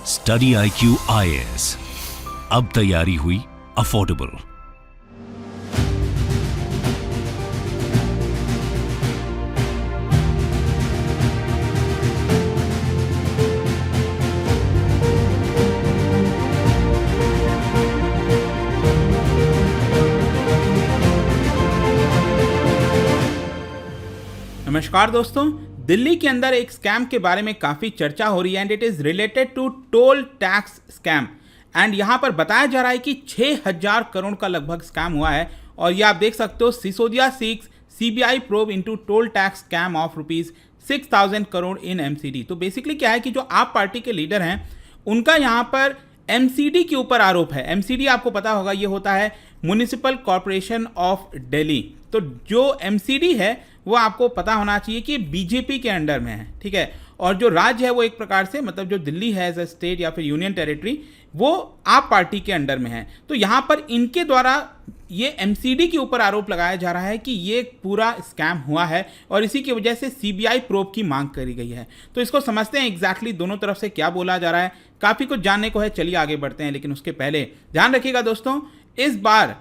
Study IQ IAS, अब तैयारी हुई अफोर्डेबल। नमस्कार दोस्तों, दिल्ली के अंदर एक स्कैम के बारे में काफ़ी चर्चा हो रही है and it is related to toll tax scam. And यहाँ पर बताया जा रहा है कि 6000 करोड़ का लगभग स्कैम हुआ है और ये आप देख सकते हो। Sisodia seeks CBI probe into toll tax scam of ₹6000 crore in MCD। तो बेसिकली क्या है कि जो आप पार्टी के लीडर हैं उनका यहाँ पर MCD के ऊपर आरोप है। MCD आपको पता होगा, ये होता है म्युनिसिपल कॉरपोरेशन ऑफ दिल्ली। तो जो MCD है वो आपको पता होना चाहिए कि बीजेपी के अंडर में है, ठीक है। और जो राज्य है वो एक प्रकार से, मतलब जो दिल्ली है एज अ स्टेट या फिर यूनियन टेरिटरी, वो आप पार्टी के अंडर में है। तो यहाँ पर इनके द्वारा ये MCD के ऊपर आरोप लगाया जा रहा है कि ये पूरा स्कैम हुआ है और इसी की वजह से CBI प्रोब की मांग करी गई है। तो इसको समझते हैं एग्जैक्टली दोनों तरफ से क्या बोला जा रहा है। काफ़ी कुछ जानने को है, चलिए आगे बढ़ते हैं। लेकिन उसके पहले ध्यान रखिएगा दोस्तों, इस बार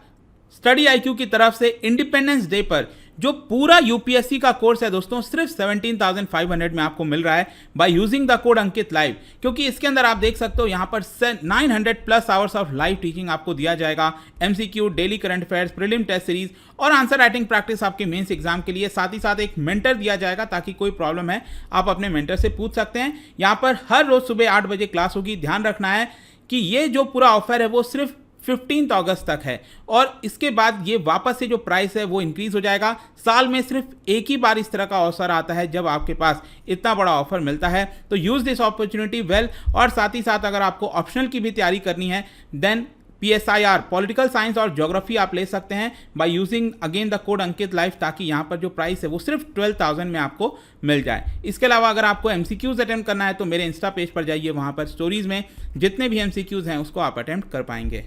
स्टडी IQ की तरफ से इंडिपेंडेंस डे पर जो पूरा UPSC का कोर्स है दोस्तों, सिर्फ 17,500 में आपको मिल रहा है by using the code Ankit live. क्योंकि इसके अंदर आप देख सकते हो यहाँ पर 900+ आवर्स ऑफ लाइव टीचिंग आपको दिया जाएगा। MCQ, daily current affairs, prelim test series और आंसर राइटिंग प्रैक्टिस आपके मेंस एग्जाम के लिए। साथ ही साथ एक मेंटर दिया जाएगा ताकि कोई प्रॉब्लम है आप अपने मेंटर से पूछ सकते हैं। यहाँ पर हर रोज सुबह 8 बजे क्लास होगी। ध्यान रखना है कि ये जो पूरा ऑफर है वो सिर्फ 15 अगस्त तक है और इसके बाद ये वापस से जो प्राइस है वो इंक्रीज हो जाएगा। साल में सिर्फ एक ही बार इस तरह का अवसर आता है जब आपके पास इतना बड़ा ऑफर मिलता है। तो यूज दिस अपॉर्चुनिटी वेल। और साथ ही साथ अगर आपको ऑप्शनल की भी तैयारी करनी है देन PSIR पॉलिटिकल साइंस और ज्योग्राफी आप ले सकते हैं by using again the code Ankit live, ताकि यहाँ पर जो प्राइस है वो सिर्फ 12,000 में आपको मिल जाए। इसके अलावा अगर आपको MCQs अटेम्प्ट करना है तो मेरे इंस्टा पेज पर जाइए, वहाँ पर स्टोरीज में जितने भी MCQs हैं उसको आप अटेम्प्ट कर पाएंगे।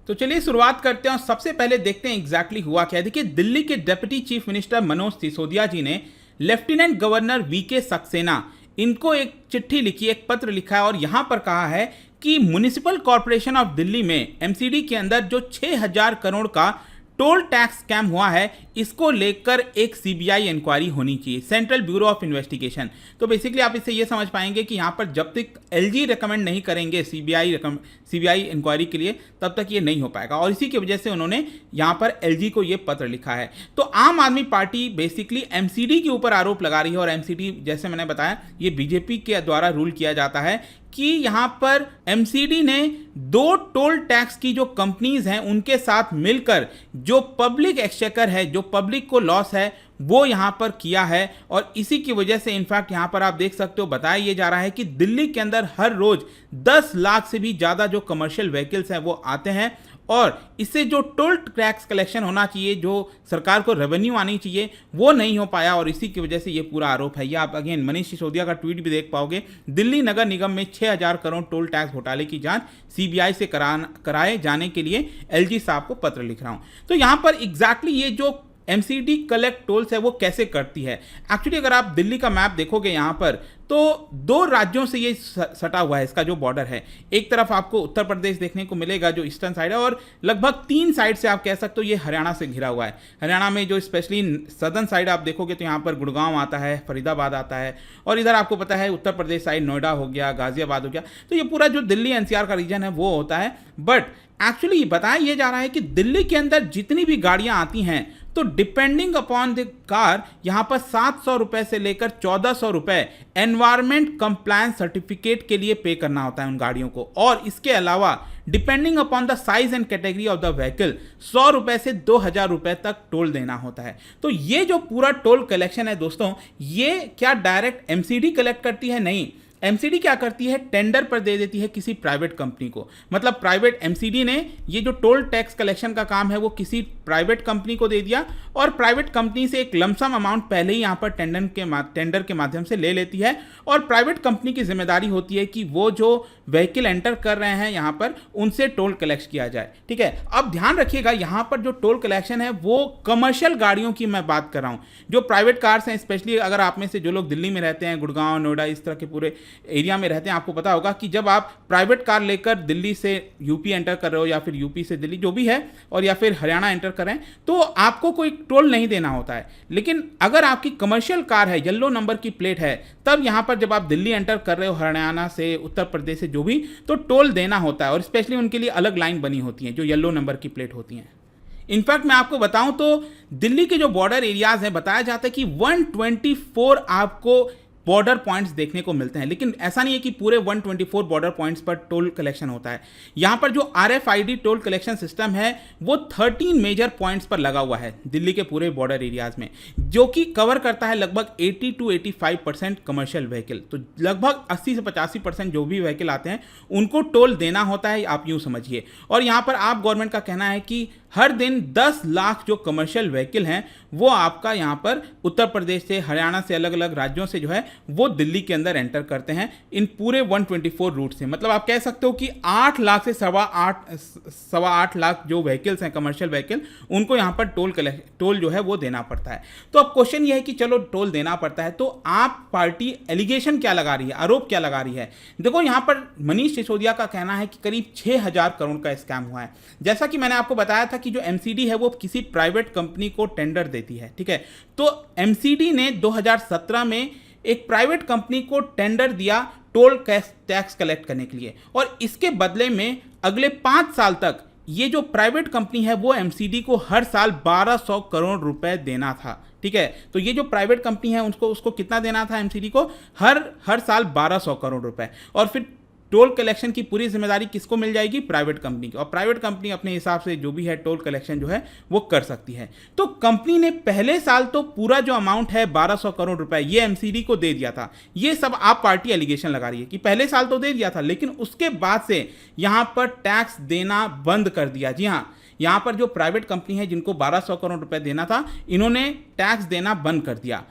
तो चलिए शुरुआत करते हैं और सबसे पहले देखते हैं एग्जैक्टली हुआ क्या है। देखिए, दिल्ली के deputy chief minister Manoj Sisodia ji ने लेफ्टिनेंट गवर्नर VK सक्सेना इनको एक चिट्ठी लिखी, एक पत्र लिखा है और यहां पर कहा है कि म्युनिसिपल कॉरपोरेशन ऑफ दिल्ली में MCD के अंदर जो 6000 करोड़ का टोल टैक्स स्कैम हुआ है, इसको लेकर एक CBI इंक्वायरी होनी चाहिए, सेंट्रल ब्यूरो ऑफ इन्वेस्टिगेशन। तो बेसिकली आप इससे ये समझ पाएंगे कि यहाँ पर जब तक LG रिकमेंड नहीं करेंगे CBI इंक्वायरी के लिए, तब तक ये नहीं हो पाएगा। और इसी की वजह से उन्होंने यहाँ पर LG को ये पत्र लिखा है। तो आम आदमी पार्टी बेसिकली MCD के ऊपर आरोप लगा रही है और MCD जैसे मैंने बताया ये बीजेपी के द्वारा रूल किया जाता है कि यहाँ पर MCD ने 2 टोल टैक्स की जो कंपनीज हैं उनके साथ मिलकर जो पब्लिक एक्सचेकर है, जो पब्लिक को लॉस है, वो यहाँ पर किया है। और इसी की वजह से इनफैक्ट यहाँ पर आप देख सकते हो बताया ये जा रहा है कि दिल्ली के अंदर हर रोज 10 लाख से भी ज़्यादा जो कमर्शियल व्हीकल्स हैं वो आते हैं और इससे जो टोल टैक्स कलेक्शन होना चाहिए, जो सरकार को रेवेन्यू आनी चाहिए, वो नहीं हो पाया और इसी की वजह से ये पूरा आरोप है। ये आप अगेन मनीष सिसोदिया का ट्वीट भी देख पाओगे। दिल्ली नगर निगम में 6000 करोड़ टोल टैक्स घोटाले की जांच CBI से कराए जाने के लिए LG साहब को पत्र लिख रहा हूं। तो यहाँ पर एग्जैक्टली ये जो MCD कलेक्ट टोल्स है वो कैसे करती है। एक्चुअली अगर आप दिल्ली का मैप देखोगे यहाँ पर तो 2 राज्यों से ये सटा हुआ है, इसका जो बॉर्डर है। एक तरफ आपको उत्तर प्रदेश देखने को मिलेगा जो ईस्टर्न साइड है और लगभग 3 साइड से आप कह सकते हो ये हरियाणा से घिरा हुआ है। हरियाणा में जो स्पेशली सदर्न साइड आप देखोगे तो यहाँ पर गुड़गांव आता है, फरीदाबाद आता है और इधर आपको पता है उत्तर प्रदेश साइड नोएडा हो गया, गाजियाबाद हो गया। तो ये पूरा जो दिल्ली NCR का रीजन है वो होता है। बट एक्चुअली बताया ये जा रहा है कि दिल्ली के अंदर जितनी भी गाड़ियाँ आती हैं तो डिपेंडिंग अपॉन द कार यहाँ पर 700 रुपए से लेकर 1400 रुपए एनवायरमेंट कंप्लायंस सर्टिफिकेट के लिए पे करना होता है उन गाड़ियों को। और इसके अलावा depending upon the size and category of the vehicle 100 रुपए से 2000 रुपए तक टोल देना होता है। तो ये जो पूरा टोल कलेक्शन है दोस्तों, ये क्या डायरेक्ट MCD कलेक्ट करती है? नहीं, MCD क्या करती है, टेंडर पर दे देती है किसी प्राइवेट कंपनी को। मतलब प्राइवेट MCD ने ये जो टोल टैक्स कलेक्शन का काम है वो किसी प्राइवेट कंपनी को दे दिया और प्राइवेट कंपनी से एक लमसम अमाउंट पहले ही यहाँ पर टेंडर के माध्यम से ले लेती है और प्राइवेट कंपनी की जिम्मेदारी होती है कि वो जो व्हीकल एंटर कर रहे हैं यहाँ पर उनसे टोल कलेक्ट किया जाए। ठीक है, अब ध्यान रखिएगा यहाँ पर जो टोल कलेक्शन है वो कमर्शियल गाड़ियों की मैं बात कर रहा हूँ। जो प्राइवेट कार्स हैं, स्पेशली अगर आप में से जो लोग दिल्ली में रहते हैं, गुड़गांव, नोएडा, इस तरह के पूरे एरिया में रहते हैं आपको पता होगा कि जब आप प्राइवेट कार लेकर दिल्ली से यूपी एंटर कर रहे हो या फिर यूपी से दिल्ली जो भी है और या फिर हरियाणा एंटर कर रहे हैं तो आपको कोई टोल नहीं देना होता है। लेकिन अगर आपकी कमर्शियल कार है, येलो नंबर की प्लेट है, तब यहाँ पर जब आप दिल्ली एंटर कर रहे हो हरियाणा से, उत्तर प्रदेश से जो भी, तो टोल देना होता है और स्पेशली उनके लिए अलग लाइन बनी होती है जो येलो नंबर की प्लेट होती हैं। इनफैक्ट मैं आपको बताऊं तो दिल्ली के जो बॉर्डर एरियाज हैं बताया जाता है कि 124 आपको बॉर्डर पॉइंट्स देखने को मिलते हैं, लेकिन ऐसा नहीं है कि पूरे 124 बॉर्डर पॉइंट्स पर टोल कलेक्शन होता है। यहां पर जो RFID टोल कलेक्शन सिस्टम है वो 13 मेजर पॉइंट्स पर लगा हुआ है दिल्ली के पूरे बॉर्डर एरियाज में, जो कि कवर करता है लगभग 80 to 85% कमर्शियल व्हीकल। तो लगभग 80 से 85% जो भी व्हीकल आते हैं उनको टोल देना होता है, आप यूं समझिए। और यहां पर आप गवर्नमेंट का कहना है कि हर दिन 10 लाख जो कमर्शियल व्हीकल हैं वो आपका यहाँ पर उत्तर प्रदेश से, हरियाणा से, अलग अलग राज्यों से जो है वो दिल्ली के अंदर एंटर करते हैं इन पूरे 124 रूट से। मतलब आप कह सकते हो कि 8 लाख से सवा आठ लाख जो व्हीकल्स हैं कमर्शियल व्हीकल, उनको यहाँ पर टोल जो है वो देना पड़ता है। तो अब क्वेश्चन ये है कि चलो टोल देना पड़ता है, तो आप पार्टी एलिगेशन क्या लगा रही है, आरोप क्या लगा रही है? देखो यहाँ पर मनीष सिसोदिया का कहना है कि करीब 6,000 करोड़ का स्कैम हुआ है। जैसा कि मैंने आपको बताया था कि जो MCD है वो किसी प्राइवेट कंपनी को टेंडर देती है, ठीक है। तो MCD ने 2017 में एक प्राइवेट कंपनी को टेंडर दिया टोल टैक्स कलेक्ट करने के लिए, और इसके बदले में अगले 5 साल तक ये जो प्राइवेट कंपनी है वो MCD को हर साल 1200 करोड़ रुपए देना था, ठीक है। तो ये जो प्राइवेट कंपनी है उसको कितना देना था MCD को? हर साल 1200 करोड़ रुपए। और फिर टोल कलेक्शन की पूरी जिम्मेदारी किसको मिल जाएगी? प्राइवेट कंपनी की। और प्राइवेट कंपनी अपने हिसाब से जो भी है टोल कलेक्शन जो है वो कर सकती है। तो कंपनी ने पहले साल तो पूरा जो अमाउंट है 1200 करोड़ रुपए ये MCD को दे दिया था। ये सब आप पार्टी एलिगेशन लगा रही है कि पहले साल तो दे दिया था, लेकिन उसके बाद से यहां पर टैक्स देना बंद कर दिया। जी हाँ, यहां पर जो प्राइवेट कंपनी है जिनको 1200 करोड़ रुपए देना था, इन्होंने टैक्स देना बंद कर दिया।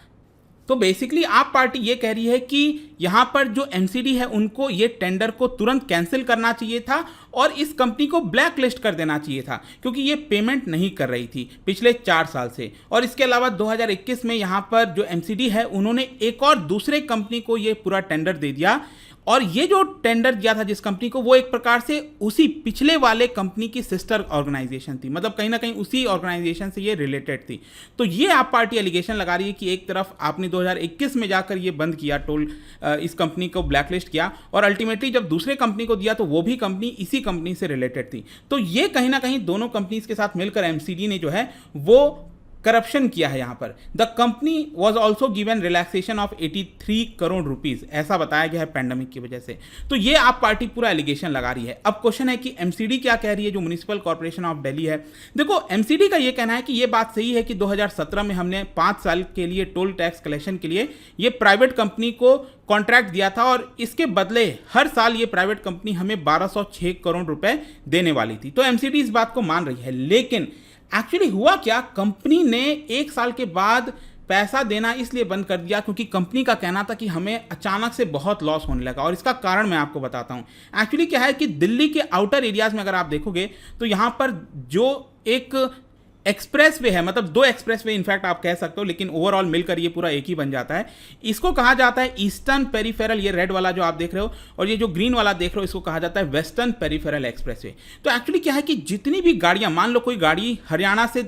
तो बेसिकली आप पार्टी ये कह रही है कि यहां पर जो MCD है उनको ये टेंडर को तुरंत कैंसिल करना चाहिए था और इस कंपनी को ब्लैक लिस्ट कर देना चाहिए था, क्योंकि ये पेमेंट नहीं कर रही थी पिछले 4 साल से। और इसके अलावा 2021 में यहां पर जो MCD है उन्होंने एक और दूसरे कंपनी को ये पूरा टेंडर दे दिया, और ये जो टेंडर दिया था जिस कंपनी को, वो एक प्रकार से उसी पिछले वाले कंपनी की सिस्टर ऑर्गेनाइजेशन थी, मतलब कहीं ना कहीं उसी ऑर्गेनाइजेशन से ये रिलेटेड थी। तो ये आप पार्टी एलिगेशन लगा रही है कि एक तरफ आपने 2021 में जाकर ये बंद किया टोल, इस कंपनी को ब्लैकलिस्ट किया, और अल्टीमेटली जब दूसरे कंपनी को दिया तो वो भी कंपनी इसी कंपनी से रिलेटेड थी। तो ये कहीं ना कहीं दोनों कंपनीज के साथ मिलकर MCD ने जो है वो करप्शन किया है। यहां पर the company was also given relaxation of 83 crore rupees, ऐसा बताया गया है पैंडेमिक की वजह से। तो ये आप पार्टी पूरा एलिगेशन लगा रही है। अब क्वेश्चन है कि MCD क्या कह रही है, जो म्युनिसिपल कॉर्पोरेशन ऑफ दिल्ली है। देखो MCD का ये कहना है कि ये बात सही है कि 2017 में हमने 5 साल के लिए टोल टैक्स कलेक्शन के लिए ये प्राइवेट कंपनी को कॉन्ट्रैक्ट दिया था, और इसके बदले हर साल ये प्राइवेट कंपनी हमें 1206 करोड़ रुपए देने वाली थी। तो MCD इस बात को मान रही है, लेकिन एक्चुअली हुआ क्या, कंपनी ने 1 साल के बाद पैसा देना इसलिए बंद कर दिया क्योंकि कंपनी का कहना था कि हमें अचानक से बहुत लॉस होने लगा। और इसका कारण मैं आपको बताता हूं। एक्चुअली क्या है कि दिल्ली के आउटर एरियाज में अगर आप देखोगे तो यहां पर जो एक एक्सप्रेस वे है, मतलब 2 एक्सप्रेस वे इनफैक्ट आप कह सकते हो, लेकिन ओवरऑल मिलकर ये पूरा एक ही बन जाता है। इसको कहा जाता है ईस्टर्न पेरिफेरल, ये रेड वाला जो आप देख रहे हो, और ये जो ग्रीन वाला देख रहे हो इसको कहा जाता है वेस्टर्न पेरिफेरल एक्सप्रेस वे। तो एक्चुअली क्या है कि जितनी भी गाड़ियां, मान लो कोई गाड़ी हरियाणा से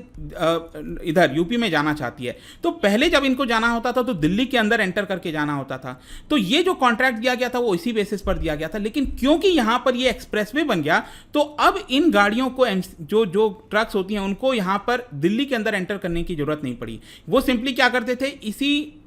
इधर यूपी में जाना चाहती है, तो पहले जब इनको जाना होता था तो दिल्ली के अंदर एंटर करके जाना होता था। तो ये जो कॉन्ट्रैक्ट दिया गया था वो इसी बेसिस पर दिया गया था, लेकिन क्योंकि यहां पर ये एक्सप्रेस वे बन गया तो अब इन गाड़ियों को, जो ट्रक्स होती हैं, उनको यहां पर दिल्ली के अंदर एंटर करने की जरूरत नहीं पड़ी। वो सिंपली क्या करते थे,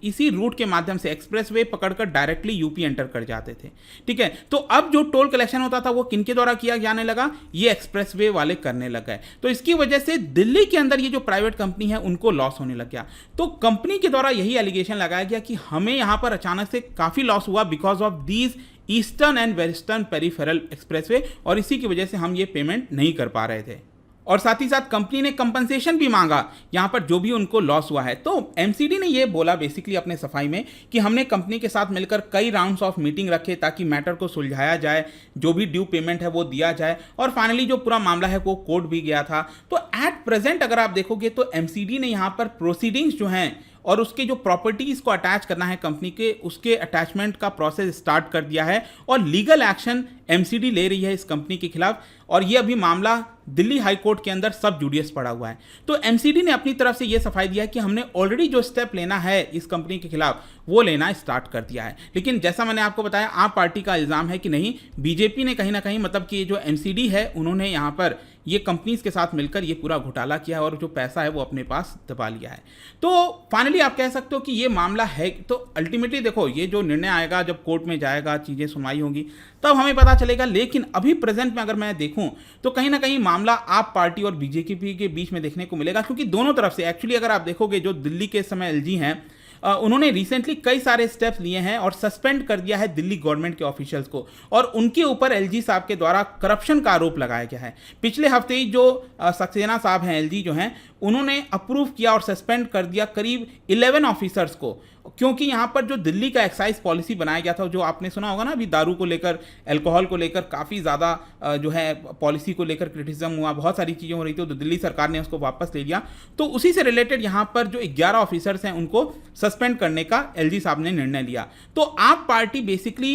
इसी रूट के माध्यम से एक्सप्रेसवे पकड़कर डायरेक्टली यूपी एंटर कर जाते थे, ठीक है। तो अब जो टोल कलेक्शन होता था वो किनके द्वारा किया जाने लगा, ये एक्सप्रेसवे वाले करने लग गए। तो इसकी वजह से दिल्ली के अंदर ये जो प्राइवेट कंपनी है उनको लॉस होने लग गया। तो कंपनी के द्वारा यही एलिगेशन लगाया गया कि हमें यहां पर अचानक से काफी लॉस हुआ because of these eastern and western peripheral expressway, और इसी की वजह से हम ये पेमेंट नहीं कर पा रहे थे। और साथ ही साथ कंपनी ने कंपनसेशन भी मांगा यहां पर जो भी उनको लॉस हुआ है। तो MCD ने ये बोला बेसिकली अपने सफाई में कि हमने कंपनी के साथ मिलकर कई राउंड्स ऑफ मीटिंग रखे ताकि मैटर को सुलझाया जाए, जो भी ड्यू पेमेंट है वो दिया जाए, और फाइनली जो पूरा मामला है वो कोर्ट भी गया था। तो एट प्रेजेंट अगर आप देखोगे तो MCD ने यहां पर प्रोसीडिंग्स जो हैं और उसके जो प्रॉपर्टीज़ को अटैच करना है कंपनी के, उसके अटैचमेंट का प्रोसेस स्टार्ट कर दिया है और लीगल एक्शन एमसीडी ले रही है इस कंपनी के खिलाफ। और ये अभी मामला दिल्ली हाई कोर्ट के अंदर सब जुडियस पड़ा हुआ है। तो एमसीडी ने अपनी तरफ से ये सफाई दिया है कि हमने ऑलरेडी जो स्टेप लेना है इस कंपनी के खिलाफ वो लेना स्टार्ट कर दिया है। लेकिन जैसा मैंने आपको बताया, आप पार्टी का इल्ज़ाम है कि नहीं, बीजेपी ने कहीं ना कहीं मतलब कि जो एमसीडी है उन्होंने यहाँ पर ये कंपनीज के साथ मिलकर ये पूरा घोटाला किया है और जो पैसा है वो अपने पास दबा लिया है। तो फाइनली आप कह सकते हो कि ये मामला है। तो अल्टीमेटली देखो, ये जो निर्णय आएगा जब कोर्ट में जाएगा, चीज़ें सुनवाई होंगी, तब हमें पता चलेगा। लेकिन अभी प्रेजेंट में अगर मैं देखूं तो कहीं ना कहीं मामला आप पार्टी और बीजेपी के बीच में देखने को मिलेगा, क्योंकि दोनों तरफ से एक्चुअली अगर आप देखोगे जो दिल्ली के समय एलजी हैं, उन्होंने रिसेंटली कई सारे स्टेप्स लिए हैं और सस्पेंड कर दिया है दिल्ली गवर्नमेंट के ऑफिशियल्स को, और उनके ऊपर एलजी साहब के द्वारा करप्शन का आरोप लगाया गया है। पिछले हफ्ते ही जो सक्सेना साहब हैं, एलजी जो हैं, उन्होंने अप्रूव किया और सस्पेंड कर दिया करीब 11 ऑफिसर्स को, क्योंकि यहाँ पर जो दिल्ली का एक्साइज पॉलिसी बनाया गया था, जो आपने सुना होगा ना, अभी दारू को लेकर, अल्कोहल को लेकर काफ़ी ज़्यादा जो है पॉलिसी को लेकर क्रिटिसिज्म हुआ, बहुत सारी चीज़ें हो रही थी, तो दिल्ली सरकार ने उसको वापस ले लिया। तो उसी से रिलेटेड यहाँ पर जो 11 ऑफिसर्स हैं उनको सस्पेंड करने का एलजी साहब ने निर्णय लिया। तो आप पार्टी बेसिकली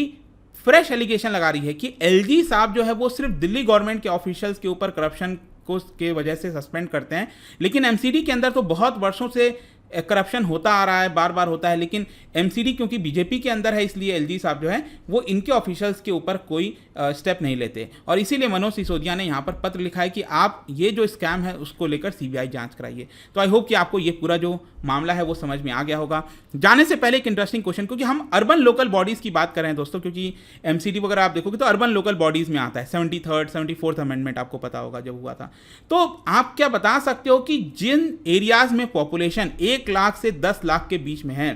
फ्रेश एलिगेशन लगा रही है कि एलजी साहब जो है वो सिर्फ दिल्ली गवर्नमेंट के ऑफिशियल्स के ऊपर करप्शन को के वजह से सस्पेंड करते हैं, लेकिन एमसीडी के अंदर तो बहुत वर्षों से करप्शन होता आ रहा है, बार बार होता है। लेकिन एमसीडी क्योंकि बीजेपी के अंदर है, इसलिए एलजी साहब जो है वो इनके ऑफिशियल्स के ऊपर कोई स्टेप नहीं लेते, और इसीलिए मनोज सिसोदिया ने यहाँ पर पत्र लिखा है कि आप ये जो स्कैम है उसको लेकर सीबीआई जांच कराइए। तो आई होप कि आपको ये पूरा जो मामला है वो समझ में आ गया होगा। जाने से पहले एक इंटरेस्टिंग क्वेश्चन, क्योंकि हम अर्बन लोकल बॉडीज़ की बात कर रहे हैं दोस्तों, क्योंकि एमसीडी वगैरह आप देखोगे तो अर्बन लोकल बॉडीज़ में आता है। 73rd 74th अमेंडमेंट आपको पता होगा जब हुआ था। तो आप क्या बता सकते हो कि जिन एरियाज़ में पॉपुलेशन 1 लाख से 10 लाख के बीच में है,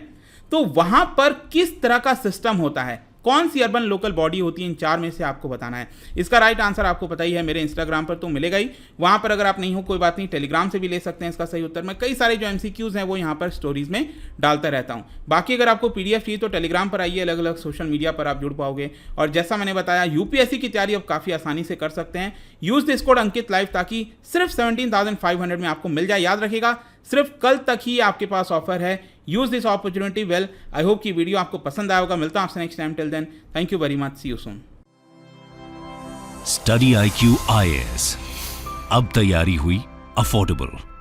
तो वहां पर किस तरह का सिस्टम होता है, कौन सी अर्बन लोकल बॉडी होती है, इन 4 में से आपको बताना है। इसका राइट आंसर आपको पता ही है, मेरे इंस्टाग्राम पर तो मिलेगा ही। वहां पर अगर आप नहीं हो कोई बात नहीं, टेलीग्राम से भी ले सकते हैं इसका सही उत्तर। मैं कई सारे जो एमसीक्यूज हैं वो यहाँ पर स्टोरीज में डालता रहता हूँ। बाकी अगर आपको पीडीएफ चाहिए तो टेलीग्राम पर आइए, अलग अलग सोशल मीडिया पर आप जुड़ पाओगे। और जैसा मैंने बताया, यूपीएससी की तैयारी अब काफ़ी आसानी से कर सकते हैं। Use this code Ankit live, ताकि सिर्फ 17,500 में आपको मिल जाए। याद रखिएगा, सिर्फ कल तक ही आपके पास ऑफर है। Use this opportunity well. I hope कि वीडियो आपको पसंद आया होगा। मिलता हूं आपसे next time. Till then, thank you very much, see you soon. Study IQ IAS, अब तैयारी हुई अफोर्डेबल।